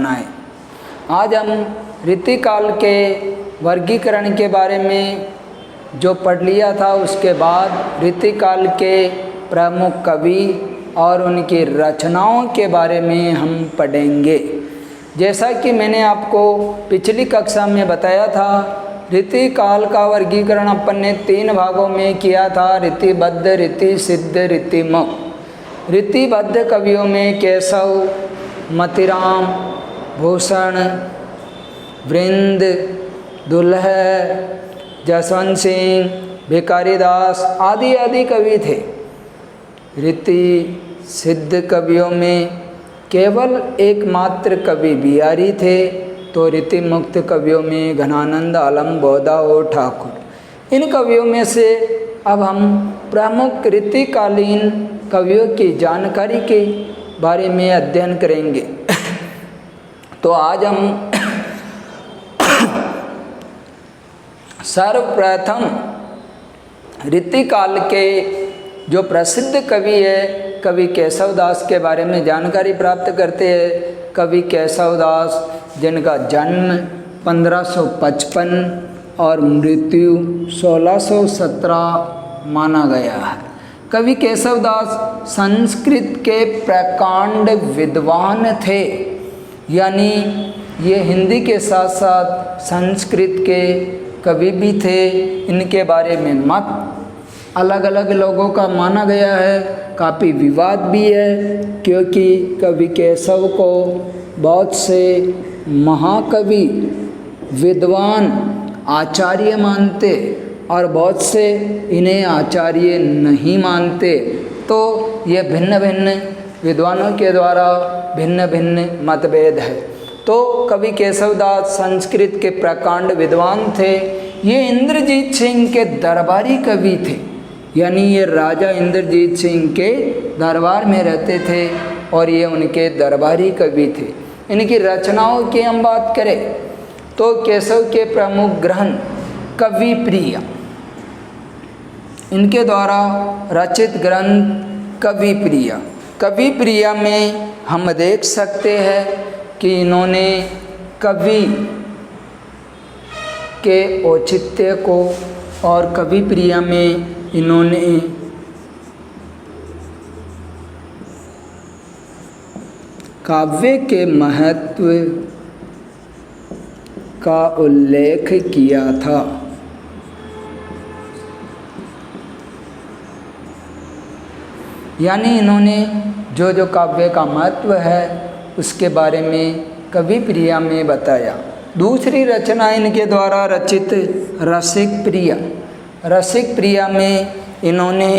बनाए। आज हम ऋतुकाल के वर्गीकरण के बारे में जो पढ़ लिया था, उसके बाद ऋतुकाल के प्रमुख कवि और उनकी रचनाओं के बारे में हम पढ़ेंगे। जैसा कि मैंने आपको पिछली कक्षा में बताया था, ऋतुकाल का वर्गीकरण अपन ने 3 भागों में किया था, ऋतुबद्ध, ऋतुसिद्ध, ऋतुमुक्त। ऋतुबद्ध कवियों में केशव, मतिराम, भूषण, वृंद, दुल्ह, जसवंत सिंह, भिखारीदास आदि आदि कवि थे। ऋतुसिद्ध कवियों में केवल एकमात्र कवि बिहारी थे, तो ऋतुमुक्त कवियों में घनानंद, आलम, बोधा और ठाकुर। इन कवियों में से अब हम प्रमुख ऋतुकालीन कवियों की जानकारी के बारे में अध्ययन करेंगे। तो आज हम सर्वप्रथम ऋतुकाल के जो प्रसिद्ध कवि है, कवि केशवदास के बारे में जानकारी प्राप्त करते हैं। कवि केशवदास, जिनका जन्म 1555 और मृत्यु 1617 माना गया है। कवि केशवदास संस्कृत के प्रकांड विद्वान थे, यानी ये हिंदी के साथ साथ संस्कृत के कवि भी थे। इनके बारे में मत अलग अलग लोगों का माना गया है, काफ़ी विवाद भी है, क्योंकि कवि केशव को बहुत से महाकवि, विद्वान, आचार्य मानते और बहुत से इन्हें आचार्य नहीं मानते। तो ये भिन्न भिन्न विद्वानों के द्वारा भिन्न भिन्न मतभेद है। तो कवि केशवदास संस्कृत के प्रकांड विद्वान थे। ये इंद्रजीत सिंह के दरबारी कवि थे, यानी ये राजा इंद्रजीत सिंह के दरबार में रहते थे और ये उनके दरबारी कवि थे। इनकी रचनाओं की हम बात करें तो केशव के प्रमुख ग्रंथ कवि प्रिया, इनके द्वारा रचित ग्रंथ कवि प्रिया। कवि प्रिया में हम देख सकते हैं कि इन्होंने कवि के औचित्य को और कवि प्रिया में इन्होंने काव्य के महत्व का उल्लेख किया था। यानी इन्होंने जो जो काव्य का महत्व है उसके बारे में कवि प्रिया में बताया। दूसरी रचना इनके द्वारा रचित रसिक प्रिया। रसिक प्रिया में इन्होंने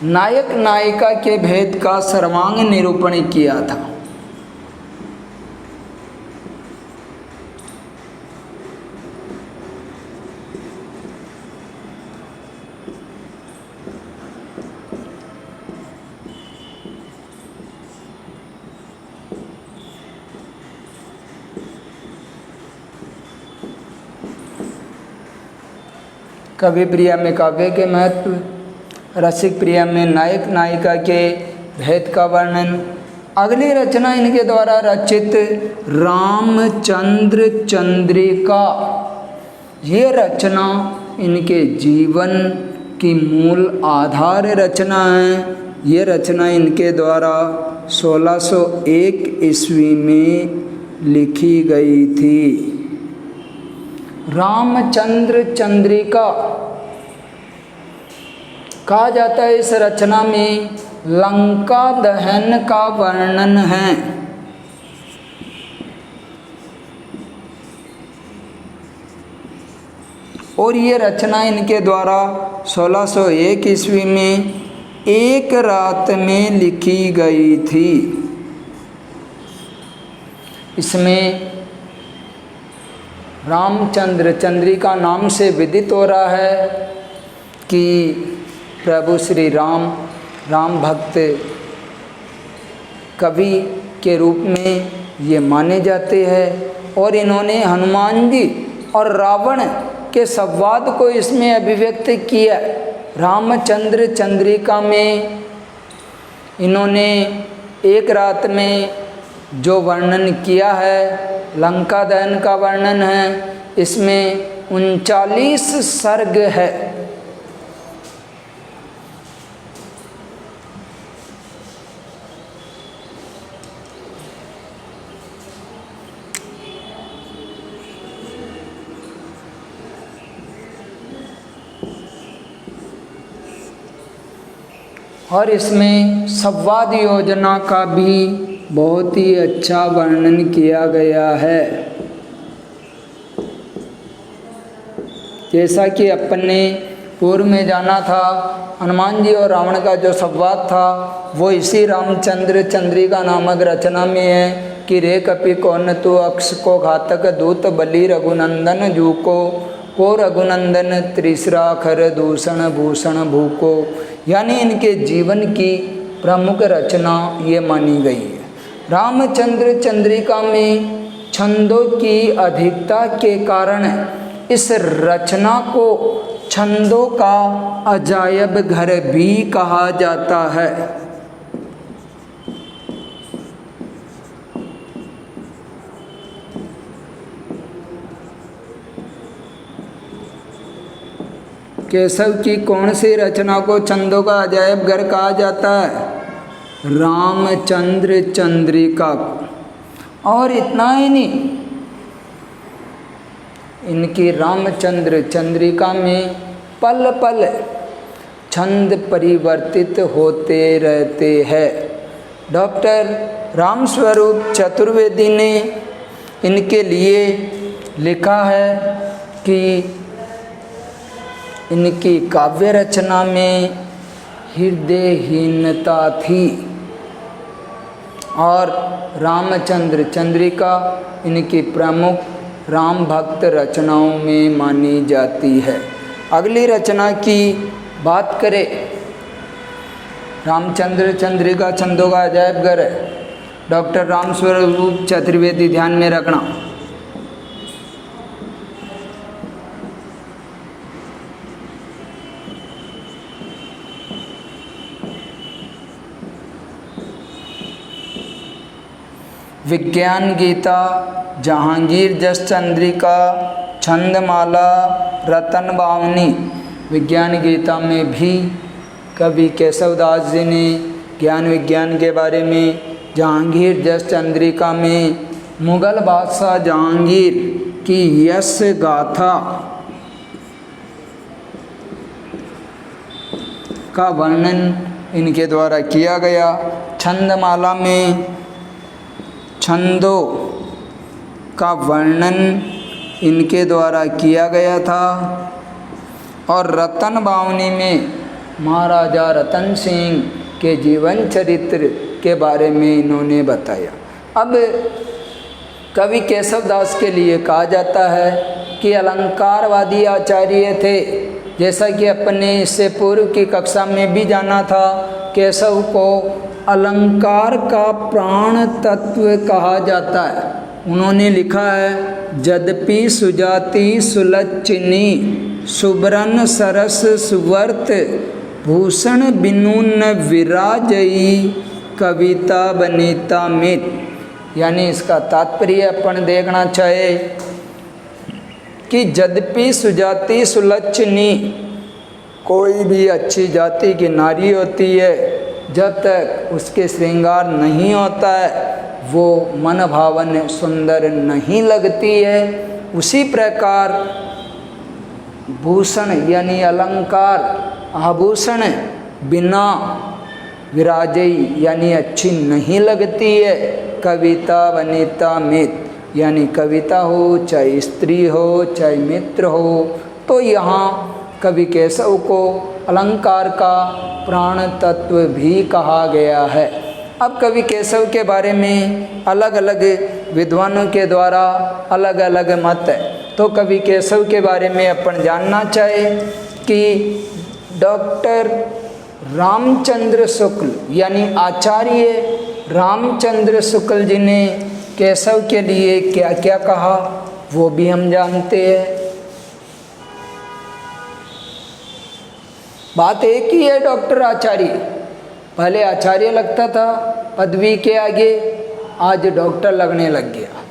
नायक नायिका के भेद का सर्वांग निरूपण किया था। कवि प्रिया में काव्य के महत्व, रसिक प्रिया में नायक नायिका के भेद का वर्णन। अगली रचना इनके द्वारा रचित रामचंद्र चंद्रिका। ये रचना इनके जीवन की मूल आधार रचना है। ये रचना इनके द्वारा 1601 ईस्वी में लिखी गई थी। रामचंद्र चंद्रिका कहा जाता है। इस रचना में लंका दहन का वर्णन है। और ये रचना इनके द्वारा 1601 ईस्वी में एक रात में लिखी गई थी। इसमें रामचंद्र चंद्रिका नाम से विदित हो रहा है कि प्रभु श्री राम, राम भक्त कवि के रूप में ये माने जाते हैं। और इन्होंने हनुमान जी और रावण के संवाद को इसमें अभिव्यक्त किया। रामचंद्र चंद्रिका में इन्होंने एक रात में जो वर्णन किया है, लंका दहन का वर्णन है, इसमें 39 सर्ग है। और इसमें संवाद योजना का भी बहुत ही अच्छा वर्णन किया गया है। जैसा कि अपन ने पूर्व में जाना था, हनुमान जी और रावण का जो संवाद था वो इसी रामचंद्र चंद्रिका नामक रचना में है कि रे कपि कौन तू अक्ष को घातक दूत बलि रघुनंदन जू को रघुनंदन त्रिसरा खर दूषण भूषण भूको। यानी इनके जीवन की प्रमुख रचना ये मानी गई है। रामचंद्र चंद्रिका में छंदों की अधिकता के कारण इस रचना को छंदों का अजायब घर भी कहा जाता है। केशव की कौन सी रचना को छंदों का अजायब घर कहा जाता है? रामचंद्र चंद्रिका को। और इतना ही नहीं, इनकी रामचंद्र चंद्रिका में पल पल छंद परिवर्तित होते रहते हैं। डॉक्टर रामस्वरूप चतुर्वेदी ने इनके लिए लिखा है कि इनकी काव्य रचना में हृदयहीनता थी और रामचंद्र चंद्रिका इनकी प्रमुख राम भक्त रचनाओं में मानी जाती है। अगली रचना की बात करें, रामचंद्र चंद्रिका छंदों का अजायब घर है। डॉक्टर रामस्वरूप चतुर्वेदी, ध्यान में रखना। विज्ञान गीता, जहांगीर जस चंद्रिका, छंदमाला, रतन बावनी। विज्ञान गीता में भी कवि केशवदास जी ने ज्ञान विज्ञान के बारे में, जहांगीर जस चंद्रिका में मुगल बादशाह जहांगीर की यश गाथा का वर्णन इनके द्वारा किया गया। छंदमाला में छंदों का वर्णन इनके द्वारा किया गया था और रतन बावनी में महाराजा रतन सिंह के जीवन चरित्र के बारे में इन्होंने बताया। अब कवि केशवदास के लिए कहा जाता है कि अलंकारवादी आचार्य थे। जैसा कि अपन ने इससे पूर्व की कक्षा में भी जाना था, केशव को अलंकार का प्राण तत्व कहा जाता है। उन्होंने लिखा है, यद्यपि सुजाति सुलक्षणी सुब्रन सरस सुवर्त भूषण बिनु न विराजई कविता बनीता मित। यानी इसका तात्पर्य अपन देखना चाहे कि यद्यपि सुजाति सुलक्षणी, कोई भी अच्छी जाति की नारी होती है, जब तक उसके श्रृंगार नहीं होता है वो मन भावन सुंदर नहीं लगती है। उसी प्रकार भूषण यानी अलंकार आभूषण बिना विराजई यानी अच्छी नहीं लगती है। कविता वनिता मित, यानी कविता हो चाहे स्त्री हो चाहे मित्र हो। तो यहाँ कवि केशव को अलंकार का प्राण तत्व भी कहा गया है। अब कवि केशव के बारे में अलग अलग विद्वानों के द्वारा अलग अलग मत है। तो कवि केशव के बारे में अपन जानना चाहे कि डॉक्टर रामचंद्र शुक्ल यानी आचार्य रामचंद्र शुक्ल जी ने केशव के लिए क्या क्या कहा वो भी हम जानते हैं। बात एक ही है, डॉक्टर आचार्य, पहले आचार्य लगता था पदवी के आगे, आज डॉक्टर लगने लग गया।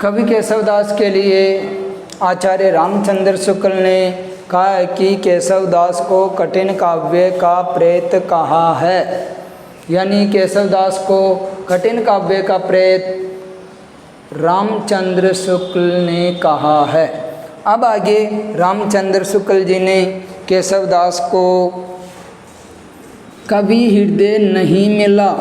कवि केशवदास के लिए आचार्य रामचंद्र शुक्ल ने कहा है कि केशवदास को कठिन काव्य का प्रेत कहा है, यानी केशवदास को कठिन काव्य का प्रेत रामचंद्र शुक्ल ने कहा है। अब आगे रामचंद्र शुक्ल जी ने केशवदास को कभी हृदय नहीं मिला,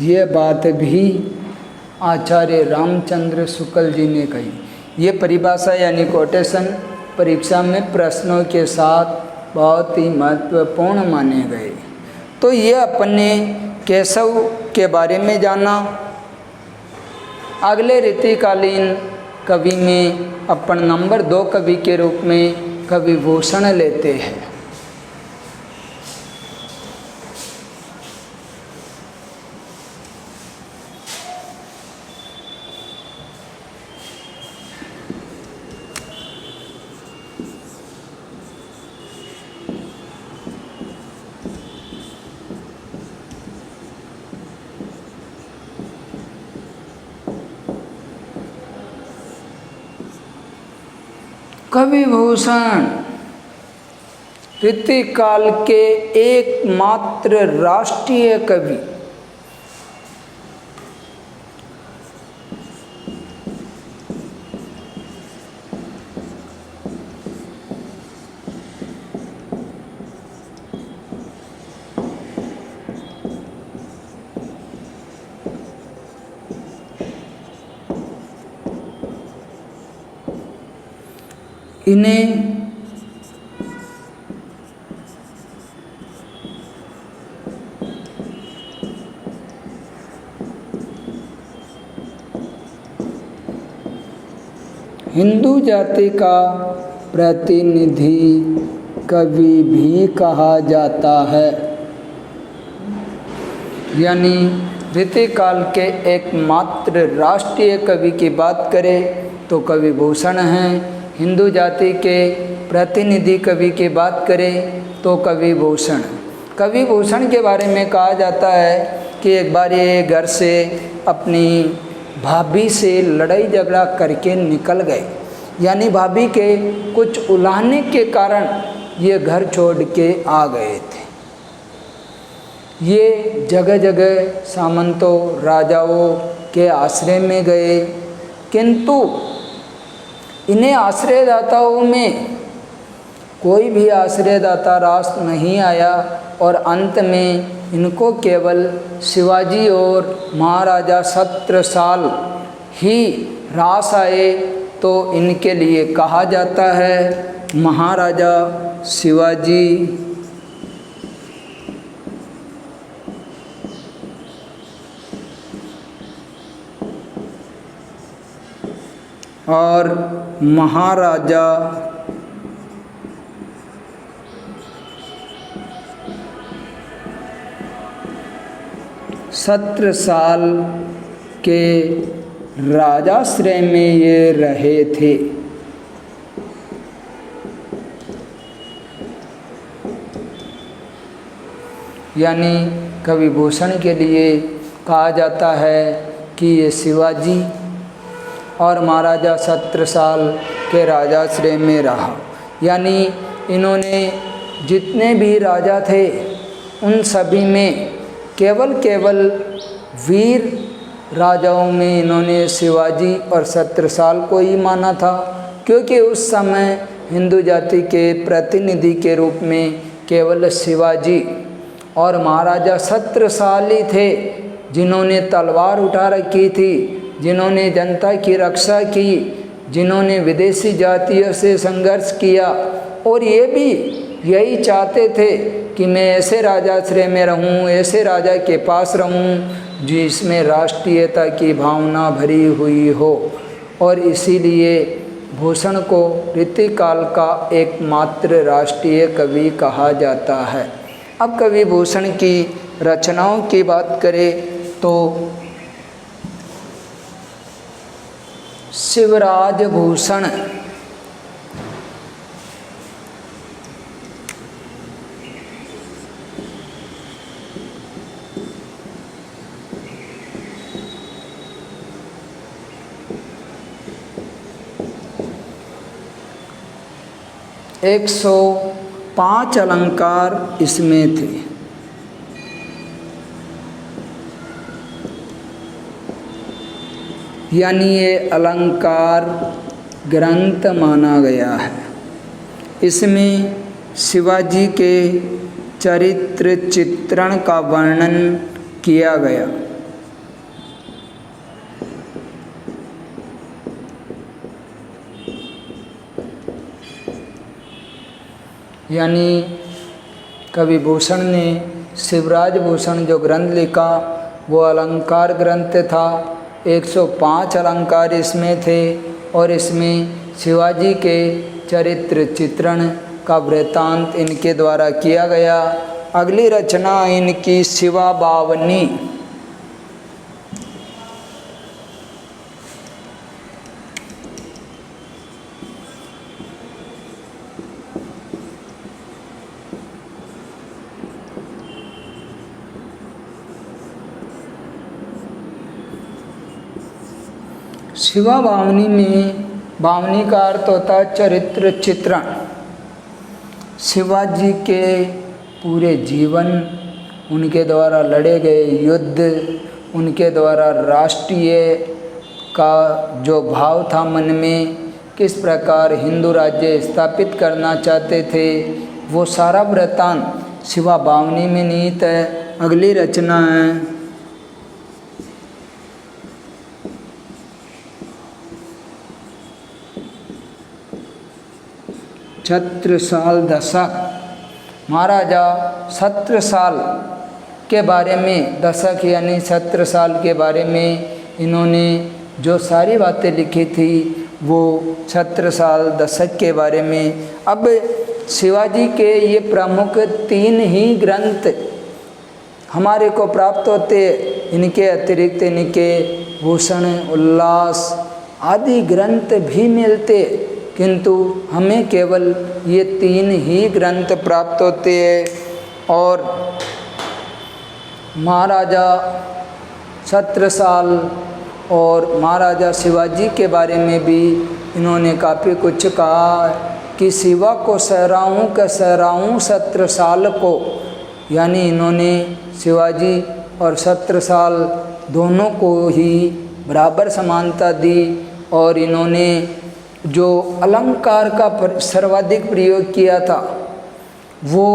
ये बात भी आचार्य रामचंद्र शुक्ल जी ने कही। ये परिभाषा यानी कोटेशन परीक्षा में प्रश्नों के साथ बहुत ही महत्वपूर्ण माने गए। तो ये अपने केशव के बारे में जाना। अगले रीतिकालीन कवि में अपन नंबर 2 कवि के रूप में कवि भूषण लेते हैं। कवि भूषण ऋतुकाल के एकमात्र राष्ट्रीय कवि, इन्हें हिंदू जाति का प्रतिनिधि कवि भी कहा जाता है। यानी ऋतुकाल के एकमात्र राष्ट्रीय कवि की बात करें तो कवि भूषण हैं। हिंदू जाति के प्रतिनिधि कवि की बात करें तो कवि भूषण। कवि भूषण के बारे में कहा जाता है कि एक बार ये घर से अपनी भाभी से लड़ाई झगड़ा करके निकल गए, यानी भाभी के कुछ उलाहने के कारण ये घर छोड़ के आ गए थे। ये जगह जगह सामंतों राजाओं के आश्रय में गए, किंतु इन्हें आश्रयदाताओं में कोई भी आश्रयदाता रास नहीं आया और अंत में इनको केवल शिवाजी और महाराजा छत्रसाल ही रास आए, तो इनके लिए कहा जाता है महाराजा शिवाजी। और महाराजा छत्रसाल के राजाश्रय में ये रहे थे। यानी कवि भूषण के लिए कहा जाता है कि ये शिवाजी और महाराजा छत्रसाल के राजाश्रय में रहा। यानी इन्होंने जितने भी राजा थे उन सभी में केवल वीर राजाओं में इन्होंने शिवाजी और छत्रसाल को ही माना था, क्योंकि उस समय हिंदू जाति के प्रतिनिधि के रूप में केवल शिवाजी और महाराजा छत्रसाल ही थे जिन्होंने तलवार उठा रखी थी, जिन्होंने जनता की रक्षा की, जिन्होंने विदेशी जातियों से संघर्ष किया और ये भी यही चाहते थे कि मैं ऐसे राजाश्रय में रहूं, ऐसे राजा के पास रहूं जिसमें राष्ट्रीयता की भावना भरी हुई हो। और इसीलिए भूषण को रीतिकाल का एकमात्र राष्ट्रीय कवि कहा जाता है। अब कवि भूषण की रचनाओं की बात करें तो शिवराज भूषण एक 105 अलंकार इसमें थे। यानी ये अलंकार ग्रंथ माना गया है। इसमें शिवाजी के चरित्र चित्रण का वर्णन किया गया। यानी कवि भूषण ने शिवराज भूषण जो ग्रंथ लिखा वो अलंकार ग्रंथ था। 105 अलंकार इसमें थे और इसमें शिवाजी के चरित्र चित्रण का वृत्तांत इनके द्वारा किया गया। अगली रचना इनकी शिवा बावनी। शिवा बावनी में बावनी का अर्थ होता है चरित्र चित्रण। शिवाजी के पूरे जीवन, उनके द्वारा लड़े गए युद्ध, उनके द्वारा राष्ट्रीय का जो भाव था मन में, किस प्रकार हिंदू राज्य स्थापित करना चाहते थे, वो सारा वृत्तांत शिवा बावनी में निहित है। अगली रचना है छत्रसाल दशक। महाराजा छत्रसाल के बारे में, दशक यानी छत्रसाल के बारे में इन्होंने जो सारी बातें लिखी थी वो छत्रसाल दशक के बारे में। अब शिवाजी के ये प्रमुख 3 ही ग्रंथ हमारे को प्राप्त होते। इनके अतिरिक्त इनके भूषण, उल्लास आदि ग्रंथ भी मिलते, किंतु हमें केवल ये 3 ही ग्रंथ प्राप्त होते हैं। और महाराजा छत्रसाल और महाराजा शिवाजी के बारे में भी इन्होंने काफ़ी कुछ कहा कि शिवा को सहराऊँ का सहराऊँ छत्रसाल को। यानी इन्होंने शिवाजी और छत्रसाल दोनों को ही बराबर समानता दी और इन्होंने जो अलंकार का सर्वाधिक प्रयोग किया था वो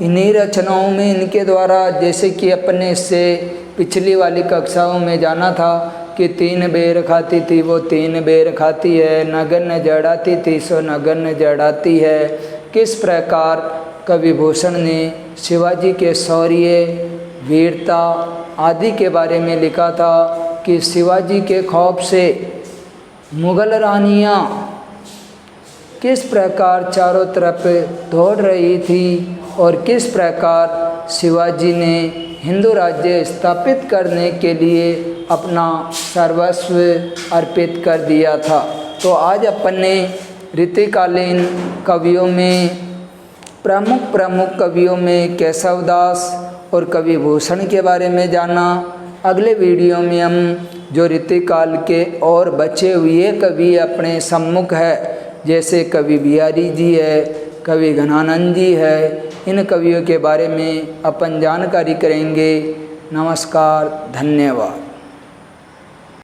इन्हीं रचनाओं में इनके द्वारा, जैसे कि अपने इससे पिछली वाली कक्षाओं में जाना था कि 3 बेर खाती थी वो 3 बेर खाती है, नगन जड़ाती थी सो नगन जड़ाती है। किस प्रकार कवि भूषण ने शिवाजी के शौर्य, वीरता आदि के बारे में लिखा था कि शिवाजी के खौफ से मुगल रानियाँ किस प्रकार चारों तरफ दौड़ रही थी और किस प्रकार शिवाजी ने हिंदू राज्य स्थापित करने के लिए अपना सर्वस्व अर्पित कर दिया था। तो आज अपन ने रीतिकालीन कवियों में प्रमुख कवियों में केशवदास और कवि भूषण के बारे में जाना। अगले वीडियो में हम जो ऋतुकाल के और बचे हुए कवि अपने सम्मुख है, जैसे कवि बिहारी जी है, कवि घनानंद जी है, इन कवियों के बारे में अपन जानकारी करेंगे। नमस्कार, धन्यवाद।